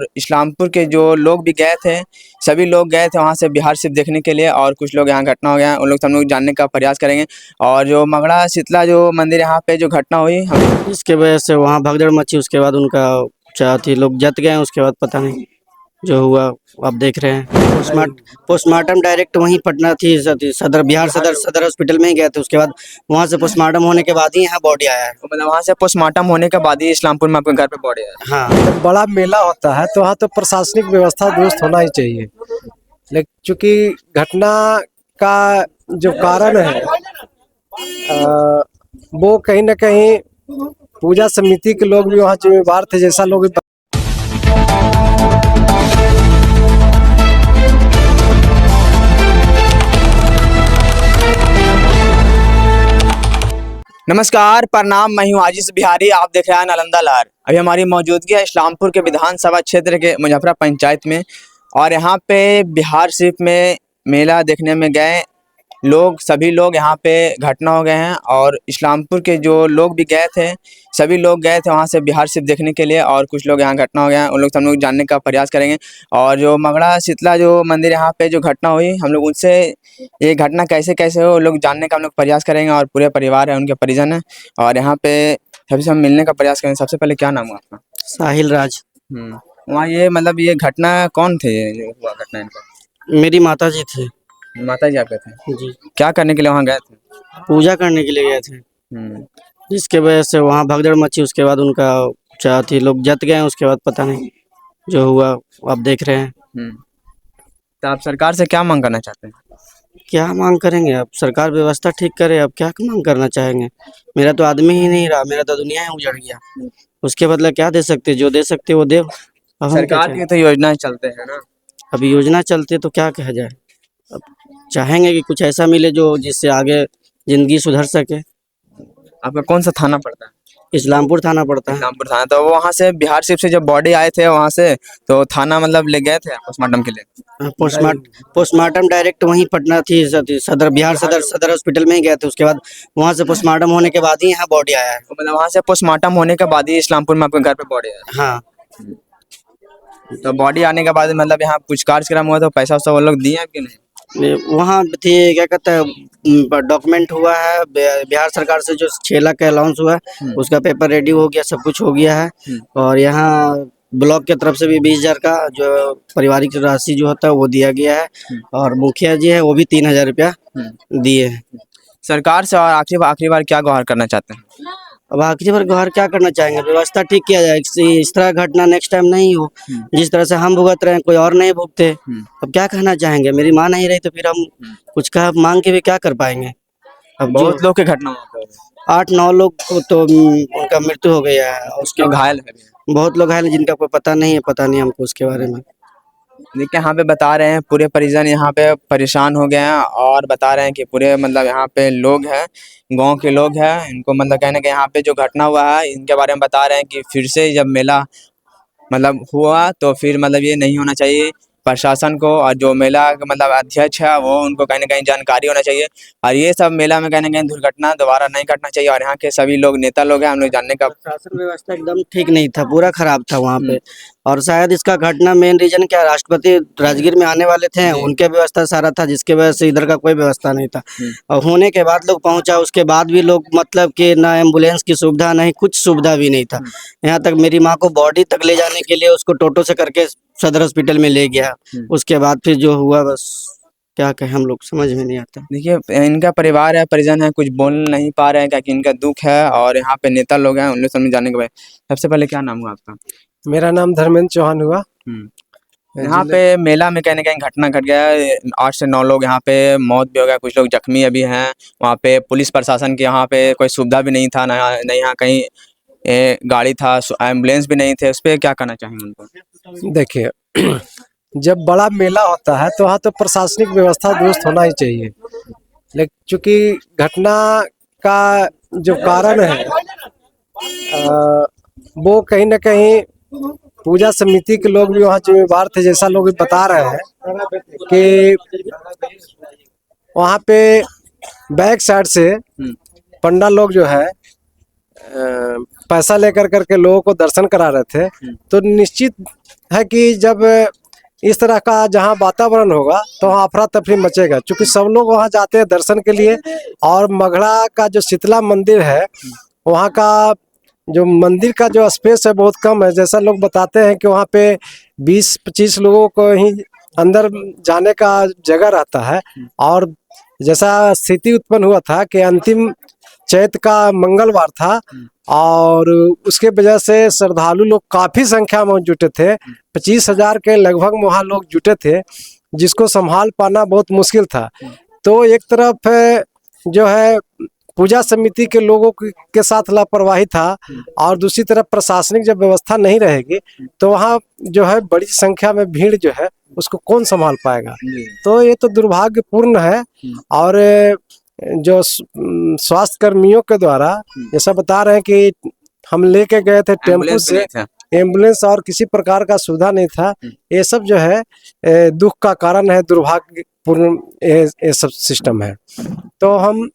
और इस्लामपुर के जो लोग भी गए थे, सभी लोग गए थे वहाँ से बिहार सिर्फ देखने के लिए। और कुछ लोग यहाँ घटना हो गया उन लोग से हम लोग जानने का प्रयास करेंगे। और जो मंगला शीतला जो मंदिर यहाँ पे जो घटना हुई हम इसके वजह से वहाँ भगदड़ मची। उसके बाद उनका थी लोग जत गए। उसके बाद पता नहीं जो हुआ आप देख रहे हैं। पोस्टमार्टम डायरेक्ट वहीं पटना थी सदर बिहार सदर हॉस्पिटल में ही गए थे। उसके बाद वहाँ से पोस्टमार्टम होने के बाद ही यहाँ बॉडी आया है। मतलब वहाँ से पोस्टमार्टम होने के बाद ही इस्लामपुर में आपके घर पे बॉडी आया। हाँ, जब बड़ा मेला होता है तो वहाँ तो प्रशासनिक व्यवस्था दुरुस्त होना ही चाहिए। लेकिन चूंकि घटना का जो कारण है वो कहीं ना कहीं पूजा समिति के लोग भी वहाँ जिम्मेवार थे, जैसा लोग भी नमस्कार, प्रणाम। मैं हूँ आजीष बिहारी, आप देख रहे हैं नालंदा लहर। अभी हमारी मौजूदगी है इस्लामपुर के विधानसभा क्षेत्र के मुजफ्फरा पंचायत में। और यहाँ पे बिहार सिर्फ में मेला देखने में गए लोग, सभी लोग यहाँ पे घटना हो गए हैं। और इस्लामपुर के जो लोग भी गए थे, सभी लोग गए थे वहाँ से बिहार सिर्फ देखने के लिए। और कुछ लोग यहाँ घटना हो गया उन लोग से हम लोग जानने का प्रयास करेंगे। और जो मंगला शीतला जो मंदिर यहाँ पे जो घटना हुई, हम लोग उनसे ये घटना कैसे कैसे हो लोग जानने का हम लोग प्रयास करेंगे। और पूरे परिवार है, उनके परिजन है। और यहाँ पे सभी से हम मिलने का प्रयास करेंगे। सबसे पहले क्या नाम हुआ आपका? साहिल राज। वहाँ ये मतलब ये घटना कौन थे जो हुआ घटना इनका? मेरी माता जी थी। माता जी आपके थे? जी, क्या करने के लिए वहाँ गए थे? पूजा करने के लिए गए थे। जिसके वजह से वहाँ भगदड़ मची। उसके बाद उनका थी लोग जत गए। उसके बाद पता नहीं जो हुआ आप देख रहे हैं। तो आप सरकार से क्या मांग करना चाहते हैं? क्या मांग करेंगे? अब सरकार व्यवस्था ठीक करे। अब क्या मांग करना चाहेंगे? मेरा तो आदमी ही नहीं रहा, मेरा तो दुनिया ही उजड़ गया। उसके बदला क्या दे सकते? जो दे सकते वो दे। अब हम क्या सरकार चाहें? की तो योजनाएं चलते हैं ना। अभी योजना चलते तो क्या कहा जाए। अब चाहेंगे कि कुछ ऐसा मिले जो जिससे आगे जिंदगी सुधर सके। आपका कौन सा थाना पड़ता है? इस्लामपुर थाना पड़ता है। इस्लामपुर थाना। तो वहाँ से बिहार सिर्फ से जब बॉडी आए थे वहाँ से, तो थाना मतलब ले गए थे पोस्टमार्टम के लिए? पोस्टमार्टम डायरेक्ट वहीं पटना थी सदर बिहार सदर हॉस्पिटल में ही गए थे। उसके बाद वहाँ से पोस्टमार्टम होने के बाद ही यहाँ बॉडी आया है। मतलब वहाँ से पोस्टमार्टम होने के बाद ही इस्लामपुर में आपके घर पे बॉडी आया? हाँ, तो बॉडी आने के बाद मतलब यहाँ कुछ कार्यक्रम हुआ तो पैसा वैसा वो लोग दिए हैं कि नहीं? वहाँ थी क्या कहते हैं डॉक्यूमेंट हुआ है बिहार सरकार से। जो 6 लाख का अलाउंस हुआ है उसका पेपर रेडी हो गया, सब कुछ हो गया है। और यहाँ ब्लॉक की तरफ से भी 20,000 का जो पारिवारिक राशि जो होता है वो दिया गया है। और मुखिया जी है वो भी 3,000 रुपया दिए हैं। सरकार से और आखिरी बार क्या गुहार करना चाहते हैं? अब आखिरी बार गुहार क्या करना चाहेंगे? व्यवस्था ठीक किया जाए, इस तरह घटना नेक्स्ट टाइम नहीं हो। जिस तरह से हम भुगत रहे हैं कोई और नहीं भुगते। अब क्या कहना चाहेंगे? मेरी माँ नहीं रही तो फिर हम कुछ कहा मांग के भी क्या कर पाएंगे? अब बहुत लोग की घटना हुआ है। 8-9 लोग को तो उनका मृत्यु हो गया है। उसके घायल है भी। बहुत लोग घायल हैं जिनका कोई पता नहीं है। पता नहीं हमको उसके बारे में। देखिए यहाँ पे बता रहे हैं पूरे परिजन यहाँ पे परेशान हो गए हैं। और बता रहे हैं कि पूरे मतलब यहाँ पे लोग हैं, गांव के लोग हैं, इनको मतलब कहने के यहाँ पे जो घटना हुआ है इनके बारे में बता रहे हैं कि फिर से जब मेला मतलब हुआ तो फिर मतलब ये नहीं होना चाहिए। प्रशासन को और जो मेला का मतलब अध्यक्ष है वो उनको कहीं ना कहीं जानकारी होना चाहिए। और ये सब मेला में कहीं ना कहीं दुर्घटना दोबारा नहीं घटना चाहिए। और यहाँ के सभी लोग नेता लोग हैं, हम लोग जानने का शासन व्यवस्था एकदम ठीक नहीं था, पूरा खराब था वहाँ पे। और शायद इसका घटना मेन रीजन क्या, राष्ट्रपति राजगीर में आने वाले थे, उनके व्यवस्था सारा था जिसके वजह से इधर का कोई व्यवस्था नहीं था। और होने के बाद लोग पहुंचा, उसके बाद भी लोग मतलब कि ना एम्बुलेंस की सुविधा नहीं, कुछ सुविधा भी नहीं था। यहाँ तक मेरी माँ को बॉडी तक ले जाने के लिए उसको टोटो से करके सदर हॉस्पिटल में ले गया। उसके बाद फिर जो हुआ बस क्या कहें, हम लोग समझ में नहीं आता। देखिए इनका परिवार है, परिजन है, कुछ बोल नहीं पा रहे हैं क्योंकि इनका दुख है। और यहाँ पे नेता लोग हैं, उन लोग समझ जाने के बाद। सबसे पहले क्या नाम हुआ आपका? मेरा नाम धर्मेंद्र चौहान हुआ। यहाँ पे मेला में कहीं ना कहीं घटना घट गया है। 8 से 9 लोग यहाँ पे मौत भी हो गया, कुछ लोग जख्मी अभी हैं। वहाँ पे पुलिस प्रशासन की यहाँ पे कोई सुविधा भी नहीं था, ना यहाँ कहीं गाड़ी था, एम्बुलेंस भी नहीं थे। उस पर क्या करना चाहेंगे उनको? देखिए जब बड़ा मेला होता है तो वहाँ तो प्रशासनिक व्यवस्था दुरुस्त होना ही चाहिए। लेकिन चूंकि घटना का जो कारण है वो कहीं ना कहीं पूजा समिति के लोग भी वहाँ जिम्मेवार थे, जैसा लोग भी बता रहे हैं कि वहाँ पे बैक साइड से पंडा लोग जो है पैसा लेकर करके लोगों को दर्शन करा रहे थे। तो निश्चित है कि जब इस तरह का जहाँ वातावरण होगा तो वहाँ अफरा तफरी मचेगा, क्योंकि सब लोग वहाँ जाते हैं दर्शन के लिए। और मगड़ा का जो शीतला मंदिर है, वहाँ का जो मंदिर का जो स्पेस है बहुत कम है। जैसा लोग बताते हैं कि वहाँ पे 20-25 लोगों को ही अंदर जाने का जगह रहता है। और जैसा स्थिति उत्पन्न हुआ था कि अंतिम चैत का मंगलवार था और उसके वजह से श्रद्धालु लोग काफी संख्या में जुटे थे। 25,000 के लगभग वहाँ लोग जुटे थे, जिसको संभाल पाना बहुत मुश्किल था। तो एक तरफ जो है पूजा समिति के लोगों के साथ लापरवाही था, और दूसरी तरफ प्रशासनिक जब व्यवस्था नहीं रहेगी तो वहाँ जो है बड़ी संख्या में भीड़ जो है उसको कौन संभाल पाएगा। तो ये तो दुर्भाग्यपूर्ण है। और जो स्वास्थ्य कर्मियों के द्वारा जैसा बता रहे हैं कि हम लेके गए थे टेम्पो एम्बुलेंस भी से, नहीं था। एम्बुलेंस और किसी प्रकार का सुविधा नहीं था। ये सब जो है दुख का कारण है, दुर्भाग्यपूर्ण ये सब सिस्टम है। तो हम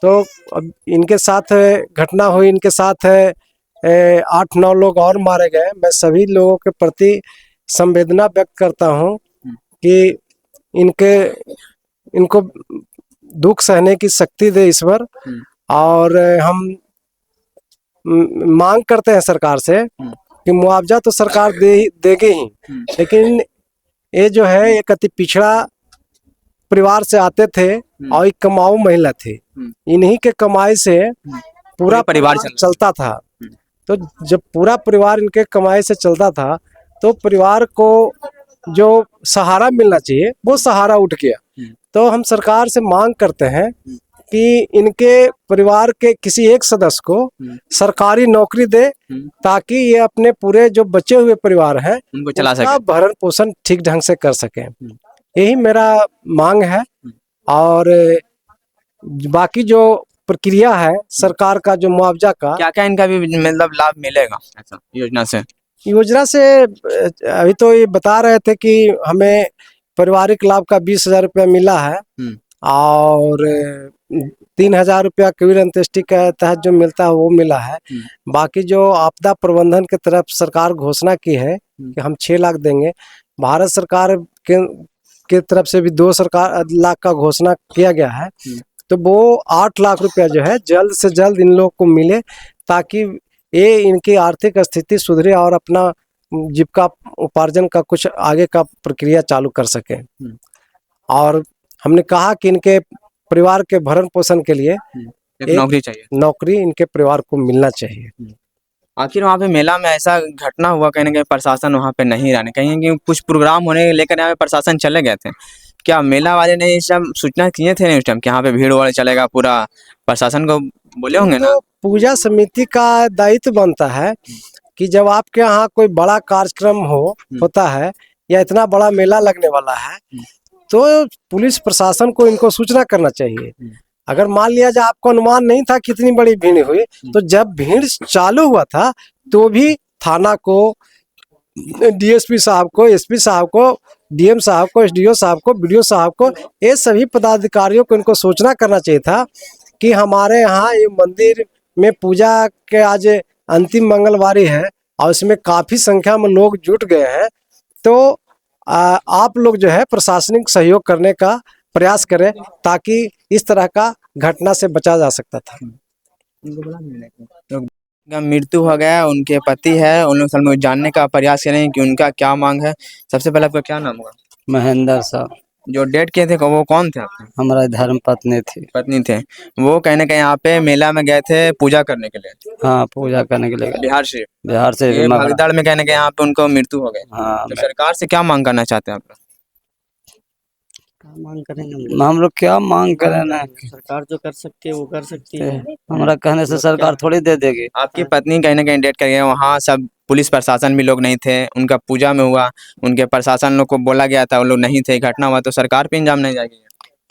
तो अब इनके साथ घटना हुई, इनके साथ 8-9 लोग और मारे गए। मैं सभी लोगों के प्रति संवेदना व्यक्त करता हूँ कि इनको दुख सहने की शक्ति दे ईश्वर। और हम मांग करते हैं सरकार से कि मुआवजा तो सरकार देगी ही, लेकिन ये जो है एक अति पिछड़ा परिवार से आते थे और एक कमाऊ महिला थी। इन्हीं के कमाई से पूरा परिवार चलता था। तो जब पूरा परिवार इनके कमाई से चलता था तो परिवार को जो सहारा मिलना चाहिए वो सहारा उठ गया। तो हम सरकार से मांग करते हैं कि इनके परिवार के किसी एक सदस्य को सरकारी नौकरी दे, ताकि ये अपने पूरे जो बचे हुए परिवार हैं उनको चला उसका सके। भरण पोषण ठीक ढंग से कर सके। यही मेरा मांग है। और बाकी जो प्रक्रिया है सरकार का जो मुआवजा का, क्या क्या इनका भी मतलब लाभ मिलेगा ऐसा योजना से? अभी तो ये बता रहे थे कि हमें पारिवारिक लाभ का 20,000 रुपया मिला है, और 3,000 रुपया कबीर अंत्येष्टि के तहत जो मिलता है वो मिला है। बाकी जो आपदा प्रबंधन की तरफ सरकार घोषणा की है कि हम 6 लाख देंगे। भारत सरकार के तरफ से भी 2 लाख का घोषणा किया गया है। तो वो 8 लाख रुपया जो है जल्द से जल्द इन लोगों को मिले, ताकि ये इनकी आर्थिक स्थिति सुधरे और अपना जीविका उपार्जन का कुछ आगे का प्रक्रिया चालू कर सके। और हमने कहा कि इनके परिवार के भरण पोषण के लिए एक नौकरी चाहिए, नौकरी इनके परिवार को मिलना चाहिए। आखिर वहाँ पे मेला में ऐसा घटना हुआ, कहीं ना कहीं प्रशासन वहाँ पे नहीं रहने, कहीं कि कुछ प्रोग्राम होने लेकर यहाँ पे प्रशासन चले गए थे। क्या मेला वाले ने ये सब सूचना किए थे नहीं उस टाइम कि यहाँ पे भीड़ वाले चलेगा, पूरा प्रशासन को बोले होंगे ना? तो पूजा समिति का दायित्व बनता है कि जब आपके यहाँ कोई बड़ा कार्यक्रम होता है या इतना बड़ा मेला लगने वाला है, तो पुलिस प्रशासन को इनको सूचना करना चाहिए। अगर मान लिया जाए आपको अनुमान नहीं था कितनी बड़ी भीड़ हुई, तो जब भीड़ चालू हुआ था तो भी थाना को, डीएसपी साहब को, एसपी साहब को, डीएम साहब को, एसडीओ साहब को, बीडीओ साहब को, ये सभी पदाधिकारियों को इनको सूचना करना चाहिए था कि हमारे यहाँ ये मंदिर में पूजा के आज अंतिम मंगलवारी है और इसमें काफी संख्या में लोग जुट गए हैं। तो आप लोग जो है प्रशासनिक सहयोग करने का प्रयास करें, ताकि इस तरह का घटना से बचा जा सकता था। उनका मृत्यु हो गया, उनके पति है, उन लोग जानने का प्रयास करें कि उनका क्या मांग है। सबसे पहले आपका क्या नाम होगा? महेंद्र साहब। जो डेट किए थे वो कौन थे आपके? हमारा धर्म पत्नी थी। पत्नी थे। वो कहीं ना कहीं यहाँ पे मेला में गए थे पूजा करने के लिए। हाँ, पूजा करने के लिए बिहार से ये भगदड़ में कहीं ना कहीं यहाँ पे उनको मृत्यु हो गई। हाँ, तो सरकार से क्या मांग करना चाहते हैं आप लोग? मांग करेंगे हम लोग, क्या मांग करें ना, सरकार जो कर सकती है वो कर सकती है। हमारा कहने से सरकार थोड़ी दे देगी। आपकी पत्नी कहीं ना कहीं डेट कर गई, वहाँ सब पुलिस प्रशासन भी लोग नहीं थे, उनका पूजा में हुआ, उनके प्रशासन लोग को बोला गया था, वो लोग नहीं थे, घटना हुआ, तो सरकार पे इंजाम नहीं जाएगी?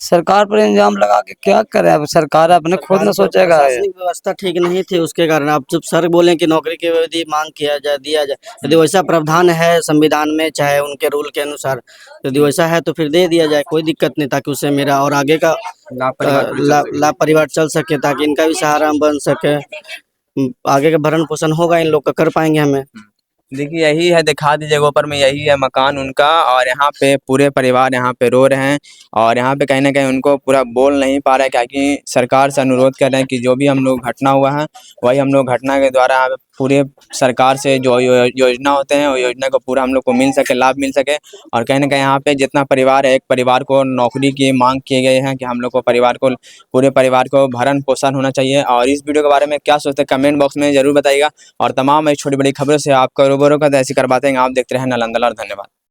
सरकार पर इंजाम लगा के क्या करे, अब सरकार अपने खुद न सोचेगा। व्यवस्था ठीक नहीं थी, उसके कारण अब जब सर बोले कि नौकरी की यदि मांग किया जाए, दिया जाए, यदि वैसा प्रावधान है संविधान में, चाहे उनके रूल के अनुसार, यदि वैसा है तो फिर दे दिया जाए, कोई दिक्कत नहीं, ताकि उससे मेरा और आगे का लाभ परिवार चल सके, ताकि इनका भी सहारा बन सके, आगे का भरण पोषण होगा, इन लोग का कर पाएंगे हमें। देखिए यही है, दिखा दीजिएगा ऊपर में, यही है मकान उनका। और यहाँ पे पूरे परिवार यहाँ पे रो रहे हैं और यहाँ पे कहीं ना कहीं उनको पूरा बोल नहीं पा रहे, क्योंकि सरकार से अनुरोध कर रहे हैं कि जो भी हम लोग घटना हुआ है वही हम लोग घटना के द्वारा यहाँ पे पूरे सरकार से जो योजना होते हैं वो योजना को पूरा हम लोग को मिल सके, लाभ मिल सके। और कहीं ना कहीं यहाँ पे जितना परिवार है, एक परिवार को नौकरी की मांग किए गए हैं कि हम लोग को परिवार को, पूरे परिवार को भरण पोषण होना चाहिए। और इस वीडियो के बारे में क्या सोचते हैं कमेंट बॉक्स में जरूर बताइएगा। और तमाम ऐसी छोटी बड़ी खबरों से आपको रूबरू का ऐसी करवाते हैं। आप देखते रहें नालंदा लाइव। धन्यवाद।